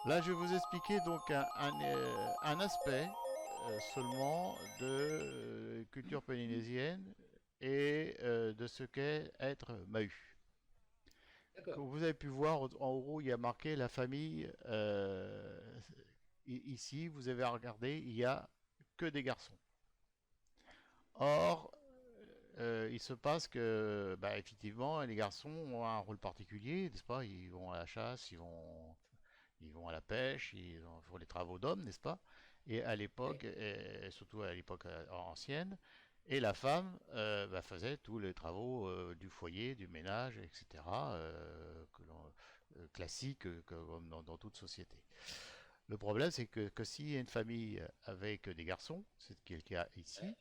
Là, je vais vous expliquer donc un aspect seulement de culture polynésienne et de ce qu'est être Mahu. D'accord. Comme vous avez pu voir, en haut, il y a marqué la famille. Ici, vous avez regardé, il y a que des garçons. Or, il se passe que, bah, effectivement, les garçons ont un rôle particulier, n'est-ce pas? Ils vont à la chasse, ils vont à la pêche, font les travaux d'hommes, n'est-ce pas? Et à l'époque, Ouais. et surtout à l'époque ancienne, et la femme bah, faisait tous les travaux du foyer, du ménage, etc., classique comme dans toute société. Le problème, c'est que s'il y a une famille avec des garçons, c'est ce qui est le cas ici, Ouais.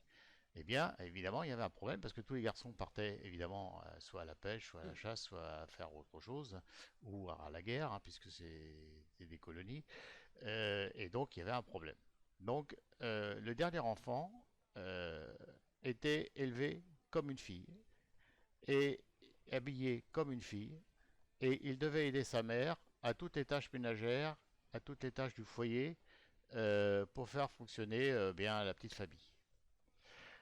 eh bien, évidemment, il y avait un problème parce que tous les garçons partaient évidemment soit à la pêche, soit à la Hmm. chasse, soit à faire autre chose, ou à la guerre, hein, puisque c'est des colonies. Et donc, il y avait un problème. Donc, le dernier enfant euh, était élevé comme une fille et habillé comme une fille, et il devait aider sa mère à toutes les tâches ménagères, à toutes les tâches du foyer, pour faire fonctionner bien la petite famille.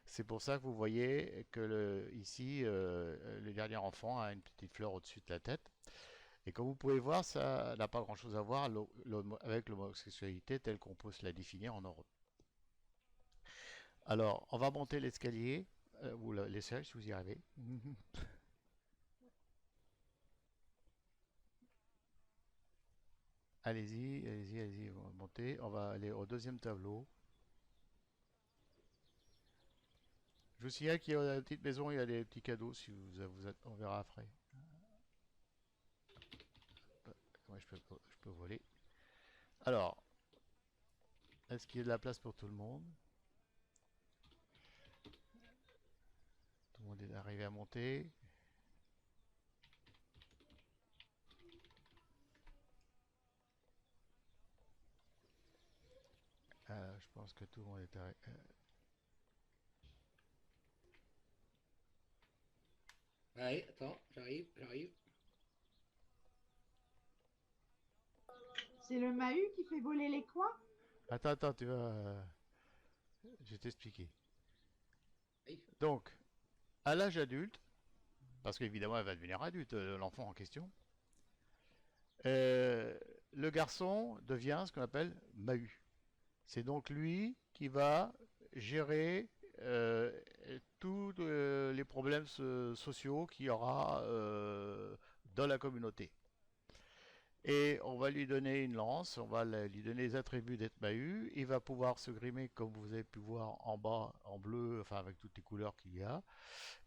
C'est pour ça que vous voyez que ici, le dernier enfant a une petite fleur au-dessus de la tête. Et comme vous pouvez voir, ça n'a pas grand-chose à voir avec l'homosexualité telle qu'on peut se la définir en Europe. Alors, on va monter l'escalier, ou l'échelle si vous y arrivez. Allez-y, allez-y, allez-y, on va monter. On va aller au deuxième tableau. Je vous signale qu'il y a dans la petite maison, il y a des petits cadeaux, si on verra après. Moi, je peux voler. Alors, est-ce qu'il y a de la place pour tout le monde? Tout le monde est arrivé à monter. Je pense que tout le monde est arrivé. Ouais, attends, j'arrive. C'est le Mahut qui fait voler les coins? Attends, attends, tu vas. Je vais t'expliquer. Oui. Donc, à l'âge adulte, parce qu'évidemment elle va devenir adulte, l'enfant en question, euh, le garçon devient ce qu'on appelle Mahu. C'est donc lui qui va gérer tous les problèmes sociaux qu'il y aura dans la communauté. Et on va lui donner une lance, on va lui donner les attributs d'être Mahut. Il va pouvoir se grimer comme vous avez pu voir en bas, en bleu, enfin avec toutes les couleurs qu'il y a.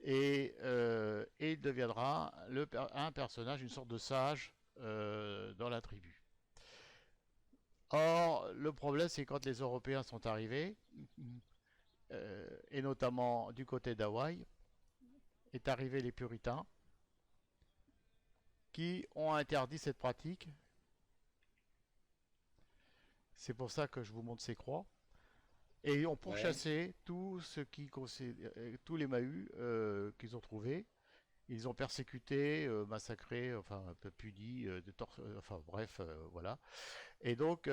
Et il deviendra un personnage, une sorte de sage dans la tribu. Or, le problème, c'est quand les Européens sont arrivés, et notamment du côté d'Hawaï, est arrivé les puritains qui ont interdit cette pratique. C'est pour ça que je vous montre ces croix. Et ils ont Ouais. pourchassé tous les Mahus qu'ils ont trouvés. Ils ont persécuté, massacré, enfin un peu puni, enfin bref, voilà. Et donc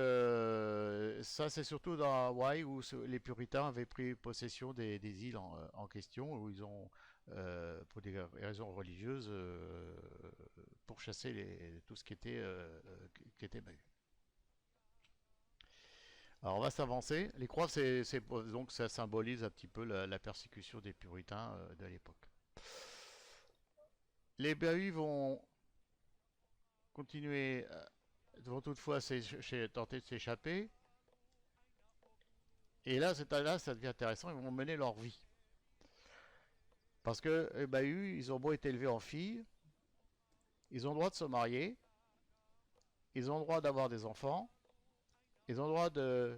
ça c'est surtout dans Hawaï où les puritains avaient pris possession des îles en question, où ils ont, pour des raisons religieuses, pourchassé tout ce qui était Mahu. Alors on va s'avancer. Les croix, donc ça symbolise un petit peu la persécution des puritains de l'époque. Les Bahus vont continuer, vont toutefois tenter de s'échapper. Et là, ça devient intéressant. Ils vont mener leur vie. Parce que les Bahus, ils ont beau être élevés en filles, ils ont le droit de se marier, ils ont le droit d'avoir des enfants, ils ont le droit de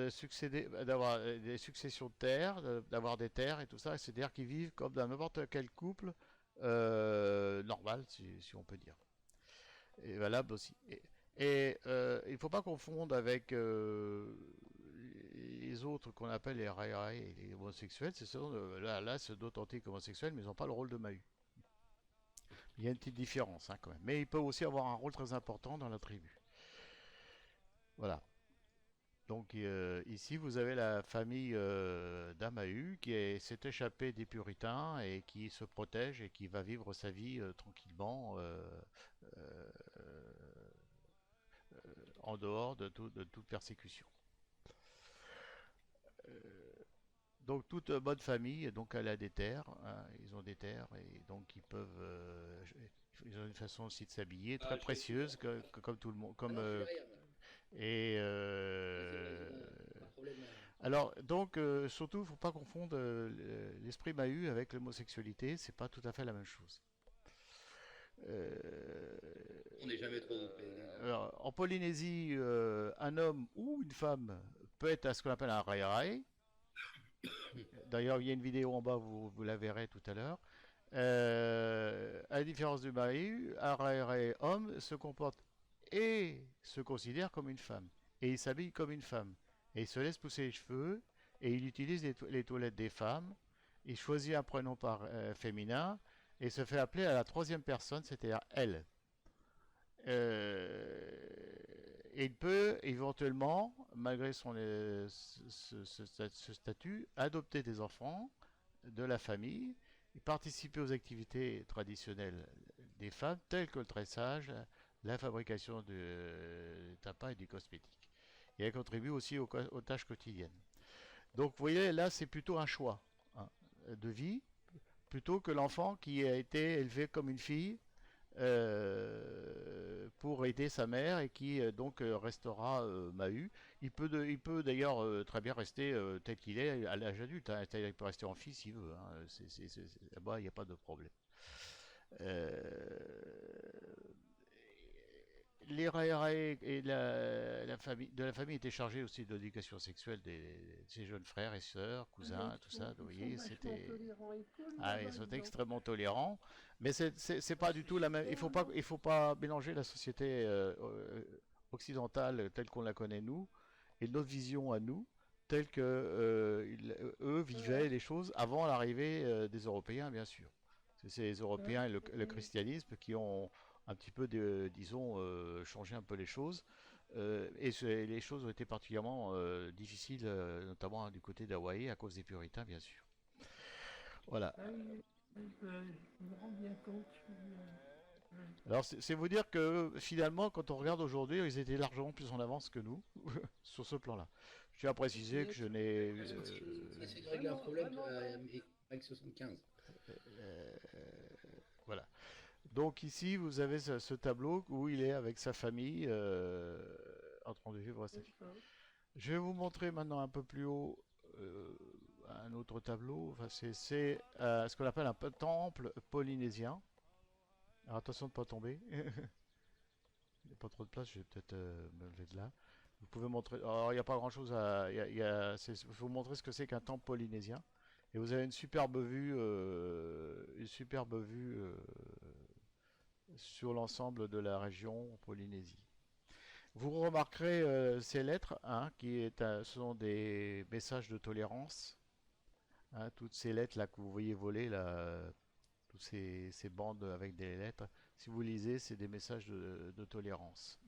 succéder, d'avoir des successions de terres, d'avoir des terres et tout ça. C'est-à-dire qu'ils vivent comme dans n'importe quel couple normal, si on peut dire. Et valable aussi. Il ne faut pas confondre avec les autres qu'on appelle les rai et les homosexuels. Là, c'est d'authentiques homosexuels, mais ils n'ont pas le rôle de Mahu. Il y a une petite différence hein, quand même. Mais ils peuvent aussi avoir un rôle très important dans la tribu. Voilà. Donc ici, vous avez la famille d'Amahu s'est échappée des puritains et qui se protège et qui va vivre sa vie tranquillement euh, en dehors de toute persécution. Donc toute bonne famille, donc elle a des terres, hein, ils ont des terres et donc ils ont une façon aussi de s'habiller très Ah, je vais essayer. précieuse comme tout le monde, Ah comme non, je suis derrière, moi. et Vas-y, vas-y, pas de problème. alors donc surtout faut pas confondre l'esprit Mahut avec l'homosexualité, c'est pas tout à fait la même chose. Euh, On n'est jamais trop près l'un de l'autre. alors, en Polynésie, un homme ou une femme peut être à ce qu'on appelle un rai rai. D'ailleurs, il y a une vidéo en bas, vous la verrez tout à l'heure. À la différence du mari, un rai homme se comporte et se considère comme une femme. Et il s'habille comme une femme. Et il se laisse pousser les cheveux. Et il utilise les toilettes des femmes. Il choisit un prénom féminin. Et se fait appeler à la troisième personne, c'est-à-dire elle. Et il peut éventuellement, malgré ce statut, adopter des enfants de la famille et participer aux activités traditionnelles des femmes, telles que le tressage, la fabrication de tabac et du cosmétique. Et elle contribue aussi aux tâches quotidiennes. Donc vous voyez, là, c'est plutôt un choix, hein, de vie, plutôt que l'enfant qui a été élevé comme une fille pour aider sa mère et qui donc restera Mahut. Il peut d'ailleurs très bien rester tel qu'il est à l'âge adulte, hein. Il peut rester en fille s'il veut, hein. Là-bas, il n'y a pas de problème. Euh, les Raérae et la famille, de la famille étaient chargés aussi de l'éducation sexuelle de ses jeunes frères et sœurs, cousins, tout ça. Vous Ils sont voyez, vachement c'était tolérants et cool ah, ils là-bas, sont dis donc. extrêmement tolérants, mais c'est Ah, pas du c'est tout la même. super, Il faut pas mélanger la société occidentale telle qu'on la connaît nous et notre vision à nous, telle que eux ouais. vivaient les choses avant l'arrivée des Européens, bien sûr. C'est les Ouais. Européens et le Et- christianisme qui ont un petit peu, disons, changé un peu les choses. Les choses ont été particulièrement difficiles, notamment du côté d'Hawaï, à cause des puritains, bien sûr. Voilà. ah oui, oui, je me rends bien compte. Ouais. Alors, c'est vous dire que finalement, quand on regarde aujourd'hui, ils étaient largement plus en avance que nous sur ce plan-là. Je tiens à préciser que je J'ai n'ai. l'impression qu'ils essaient de régler un Vraiment, problème vraiment, vraiment. avec 75. euh, voilà. Donc ici, vous avez ce tableau où il est avec sa famille en train de vivre sa C'est vie. ça. Je vais vous montrer maintenant un peu plus haut euh, un autre tableau. Enfin, c'est ce qu'on appelle un temple polynésien. Alors attention de ne pas tomber. Il n'y a pas trop de place, je vais peut-être me lever de là. Vous pouvez montrer. Alors, il n'y a pas grand-chose à. Il faut vous montrer ce que c'est qu'un temple polynésien. Et vous avez une superbe vue sur l'ensemble de la région Polynésie. Vous remarquerez ces lettres, hein, ce sont des messages de tolérance, hein, toutes ces lettres là que vous voyez voler là, toutes ces bandes avec des lettres. Si vous lisez, c'est des messages de tolérance.